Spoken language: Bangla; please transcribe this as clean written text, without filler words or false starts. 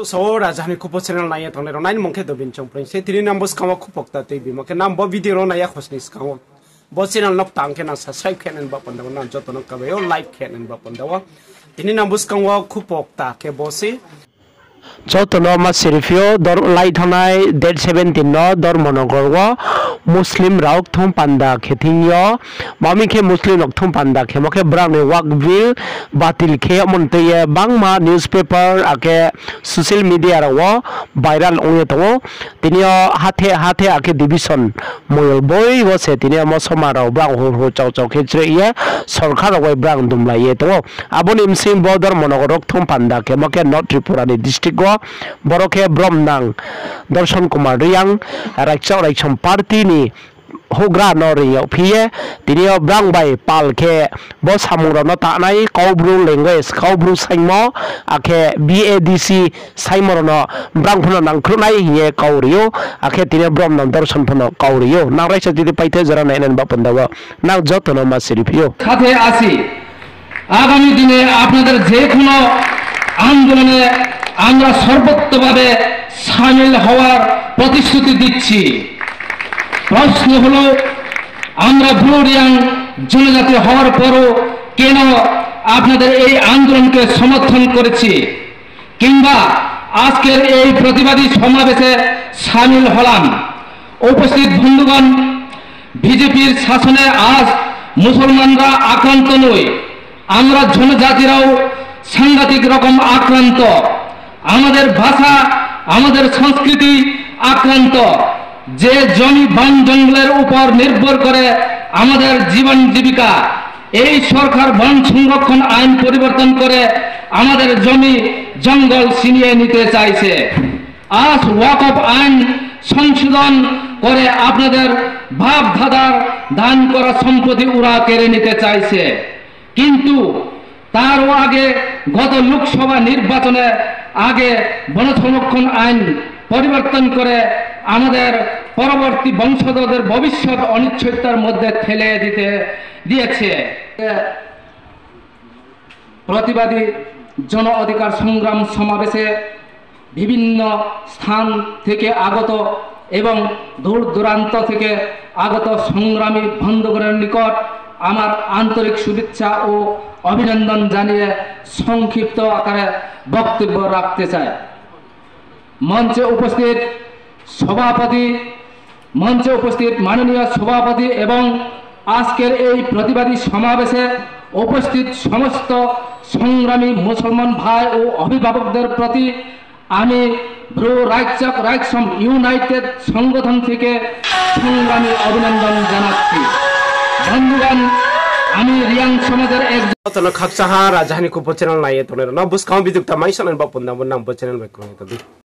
so rajani kupo channel na ya thone ro nine mongke do bin chong pring se tiri numbers kawa kupok ta te bi mo ke nam bo video na ya khosni skaw bo channel nok tang ke na subscribe ken en ba pon da na joto no ka yo like ken en ba pon da wa tiri numbers kawa kupok ta ke bo se joto no ma serifio dor light hanai date 17 no dor monogorwa muslim rauk thum panda khetingyo mami ke muslim nok thum panda ke moke brang ne wakvil batil ke monte ye bangma newspaper ake social media rawo viral onge to tinio hathe ake division moyol boy wo se tinio mo somaro brang ho chau chau ke chre ye sarkar wai brang dumla ye to abon imsim bodor monogorok thum panda ke moke not tripura ni district go boroke bromnang darshan kumar riang raikcham party ni hogra nori phie tinio brang bai palke bo samuro no ta nai kaubru language kaubru saimo ake badc saimoro no brang phono nang khunai ye kaurio ake tinio bromnang darshan phono kaurio nang raisa didi paite jara nai nan bapanda wa nang jotono ma siripio সাথে আসি আগামী দিনে আপনাদের যে কোনো আন্দোলনে আমরা সর্বোত্তভাবে শামিল হওয়ার প্রতিশ্রুতি দিচ্ছি প্রশ্ন হলো আমরা ব্লুরিয়াং জনজাতি হওয়ার পরও কেন আপনাদের এই আন্দোলনকে সমর্থন করেছি কিংবা আজকের এই প্রতিবাদী সমাবেশে শামিল হলাম উপস্থিত বন্ধুগণ বিজেপির শাসনে আজ মুসলমানরা আক্রান্ত নয় আমরা জনজাতিরাও সাংঘাতিক রকম আক্রান্ত আমাদের ভাষা আমাদের সংস্কৃতি আক্রান্ত যে জমি বন জঙ্গলের উপর নির্ভর করে আমাদের জীবন জীবিকা এই সরকার বন সংরক্ষণ আইন পরিবর্তন করে আমাদের জমি জঙ্গল ছিনিয়ে নিতে চাইছে আজ ওয়াকফ আইন সংশোধন করে আপনাদের বাপ দাদার দান করা সম্পত্তি ওরা কেড়ে নিতে চাইছে কিন্তু তারও আগে গত লোকসভা নির্বাচনে আগে বন সংরক্ষণ আইন পরিবর্তন করে আমাদের পরবর্তী বংশধরদের ভবিষ্যৎ অনিশ্চয়তার মধ্যে ঠেলে দিয়েছে প্রতিবাদী জন অধিকার সংগ্রাম সমাবেশে বিভিন্ন স্থান থেকে আগত এবং দূর দূরান্ত থেকে আগত সংগ্রামী বন্ধুগণের নিকট আমার আন্তরিক শুভেচ্ছা ও অভিনন্দন জানিয়ে সংক্ষিপ্ত আকারে বক্তব্য রাখতে চাই মঞ্চে উপস্থিত মাননীয় সভাপতি এবং আজকের এই প্রতিবাদী সমাবেশে উপস্থিত সমস্ত সংগ্রামী মুসলমান ভাই ও অভিভাবকদের প্রতি আমি ব্রু রাইকসম ইউনাইটেড সংগঠন থেকে সংগ্রামী অভিনন্দন জানাচ্ছি বন্ধুগণ আমি রিয়াং সমাজের একজন খাকসাহা রাজধানী কুপো চ্যানেল নাই তোনের না বুসকাও বিদুক্তা মাইসান বাপুন নাম চ্যানেল বেকো